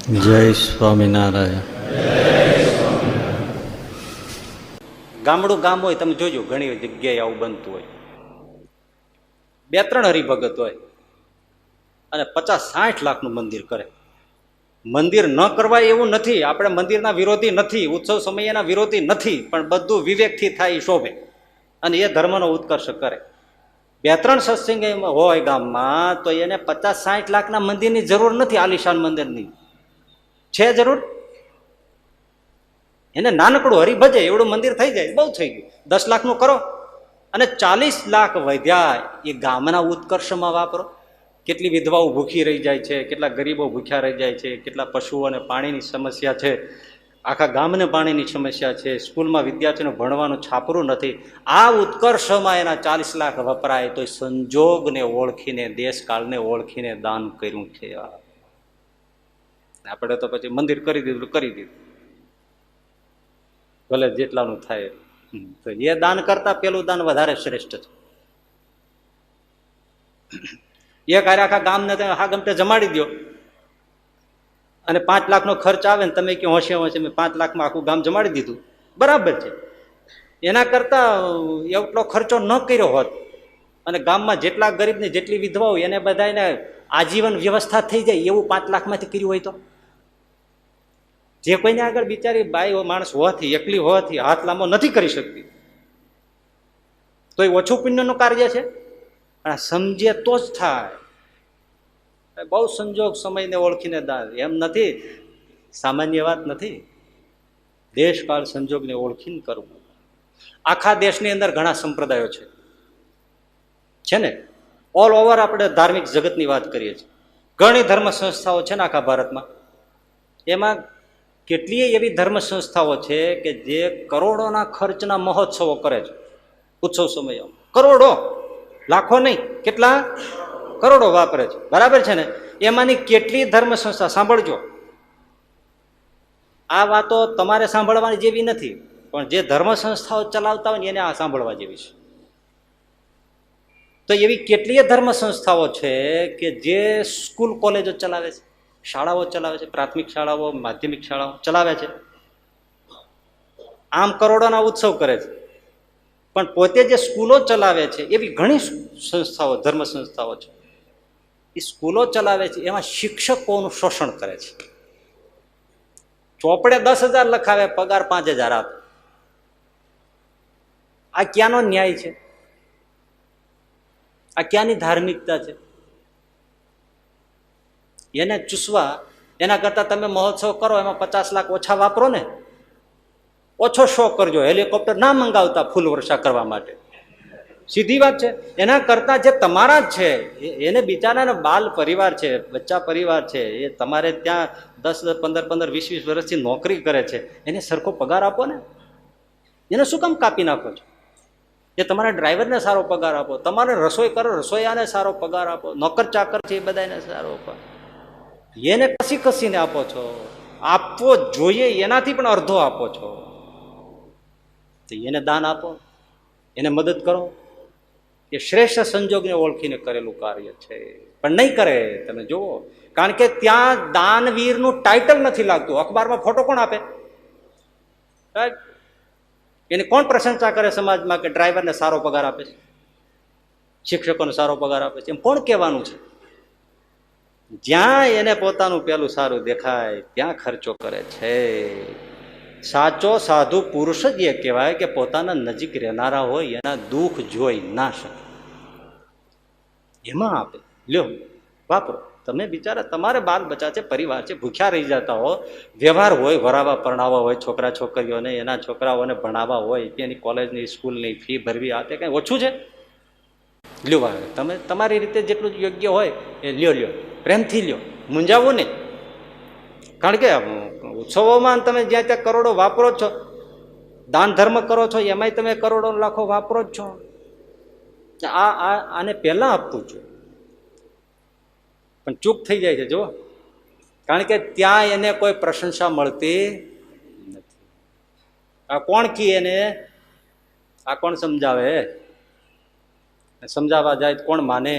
જય સ્વામિનારાયણ. ગામડું ગામ હોય, તમે જોજો ઘણી જગ્યાએ આવું બનતું હોય. 2-3 હરિભગત હોય અને 50-60 લાખનું મંદિર કરે. મંદિર ન કરવાય એવું નથી, આપણે મંદિરના વિરોધી નથી, ઉત્સવ સમયના વિરોધી નથી, પણ બધું વિવેકથી થાય એ શોભે અને એ ધર્મનો ઉત્કર્ષ કરે. 2-3 સત્સંગ હોય ગામમાં તો એને 50-60 લાખના મંદિરની જરૂર નથી. આલિશાન મંદિરની છે જરૂર? એને નાનકડું હરિભજે એવડું મંદિર થઈ જાય, બહુ થઈ ગયું. 10 લાખનું કરો અને 40 લાખ વધ્યા એ ગામના ઉત્કર્ષમાં વાપરો. કેટલી વિધવાઓ ભૂખી રહી જાય છે, કેટલા ગરીબો ભૂખ્યા રહી જાય છે, કેટલા પશુઓને પાણીની સમસ્યા છે, આખા ગામને પાણીની સમસ્યા છે, સ્કૂલમાં વિદ્યાર્થીઓને ભણવાનું છાપરું નથી. આ ઉત્કર્ષમાં એના 40 લાખ વપરાય તો સંજોગને ઓળખીને, દેશકાળને ઓળખીને દાન કર્યું છે. આપણે તો પછી મંદિર કરી દીધું, ભલે જેટલાનું થાય તો એ દાન કરતા પેલું દાન વધારે શ્રેષ્ઠ છે. એક આખા ગામને હા ગમતે જમાડી દો અને 5 લાખનો ખર્ચ આવે ને તમે કહો હોશે મેં 5 લાખમાં આખું ગામ જમાડી દીધું, બરાબર છે. એના કરતા એટલો ખર્ચો ન કર્યો હોત અને ગામમાં જેટલા ગરીબ ને જેટલી વિધવા હોય એને બધાને આજીવન વ્યવસ્થા થઈ જાય એવું 5 લાખમાંથી કર્યું હોય તો, જે કોઈને આગળ બિચારી બાઈ માણસ હોવાથી, એકલી હોવાથી હાથ લાંબો નથી કરી શકતી, તો એ ઓછું પુણ્યનું કાર્ય છે. પણ સમજે તો જ થાય. બહુ સંજોગ સમયને ઓળખીને દાન, એમ નથી, સામાન્ય વાત નથી. દેશકાળ સંજોગને ઓળખીને કરવું. આખા દેશની અંદર ઘણા સંપ્રદાયો છે ને, ઓલ ઓવર આપણે ધાર્મિક જગતની વાત કરીએ છીએ. ઘણી ધર્મ સંસ્થાઓ છે ને આખા ભારતમાં. એમાં કેટલીય એવી ધર્મ સંસ્થાઓ છે કે જે કરોડોના ખર્ચના મહોત્સવો કરે છે ઉત્સવ સમય. કરોડો, લાખો નહીં, કેટલા કરોડો વાપરે છે, બરાબર છે ને. એમાંની કેટલી ધર્મ સંસ્થા, સાંભળજો, આ વાતો તમારે સાંભળવાની જેવી નથી, પણ જે ધર્મ સંસ્થાઓ ચલાવતા હોય ને એને આ સાંભળવા જેવી છે. તો એવી કેટલીય ધર્મ સંસ્થાઓ છે કે જે સ્કૂલ કોલેજો ચલાવે છે, શાળાઓ ચલાવે છે, પ્રાથમિક શાળાઓ, માધ્યમિક શાળાઓ ચલાવે છે. આમ કરોડોના ઉત્સવ કરે છે, પણ પોતે જે સ્કૂલો ચલાવે છે એવી ઘણી સંસ્થાઓ, ધર્મ સંસ્થાઓ છે. એ સ્કૂલો ચલાવે છે એમાં શિક્ષકોનું શોષણ કરે છે. ચોપડે 10,000 લખાવે, પગાર 5,000 આપે. આ ક્યાંનો ન્યાય છે? આ ક્યાંની ધાર્મિકતા છે? એને ચૂસવા, એના કરતા તમે મહોત્સવ કરો, એમાં 50 લાખ ઓછા વાપરો ને, ઓછો શો કરજો. હેલિકોપ્ટર ના મંગાવતા ફૂલ વર્ષા કરવા માટે, સીધી વાત છે. એના કરતા જે તમારા જ છે, એને બિચારાને બાલ પરિવાર છે, બચ્ચા પરિવાર છે, એ તમારે ત્યાં 10, 15, 20 વર્ષથી નોકરી કરે છે, એને સરખો પગાર આપો ને. એને શું કામ કાપી નાખો છો? એ તમારા ડ્રાઈવરને સારો પગાર આપો, તમારે રસોઈ કરો રસોઈયાને સારો પગાર આપો, નોકર ચાકર છે એ બધાને સારો પગાર. એને કસીને આપો છો. આપવો જોઈએ એનાથી પણ અડધો આપો છો. એને દાન આપો, એને મદદ કરો. એ શ્રેષ્ઠ સંજોગને ઓળખીને કરેલું કાર્ય છે. પણ નહીં કરે, તમે જુઓ, કારણ કે ત્યાં દાનવીરનું ટાઇટલ નથી લાગતું. અખબારમાં ફોટો કોણ આપે? એની કોણ પ્રશંસા કરે સમાજમાં કે ડ્રાઈવરને સારો પગાર આપે છે, શિક્ષકોને સારો પગાર આપે છે, એમ કોણ કહેવાનું છે? જ્યાં એને પોતાનું પેલું સારું દેખાય ત્યાં ખર્ચો કરે છે. સાચો સાધુ પુરુષ જ એ કહેવાય કે પોતાના નજીક રહેનારા હોય એના દુઃખ જોઈ ના શકે, એમાં આપે. લ્યો, વાપરો. તમે બિચારા, તમારે બાલ બચ્ચા છે, પરિવાર છે, ભૂખ્યા રહી જતા હો, વ્યવહાર હોય, વરાવા પરણાવા હોય, છોકરા છોકરીઓને, એના છોકરાઓને ભણાવવા હોય, તેની કોલેજની સ્કૂલની ફી ભરવી, આ તે કઈ ઓછું છે? લ્યો, તમે તમારી રીતે જેટલું યોગ્ય હોય એ લ્યો, પ્રેમથી લ્યો, મૂંઝાવો નહીં. કારણ કે ઉત્સવોમાં તમે જ્યાં ત્યાં કરોડો વાપરો જ છો, દાન ધર્મ કરો છો, એમાંય તમે કરોડો લાખો વાપરો જ છો. આને પહેલા આપવું જોઈએ, પણ ચૂક થઈ જાય છે જો. કારણ કે ત્યાં એને કોઈ પ્રશંસા મળતી નથી. આ કોણ કી એને? આ કોણ સમજાવે? સમજાવવા જાય કોણ માને?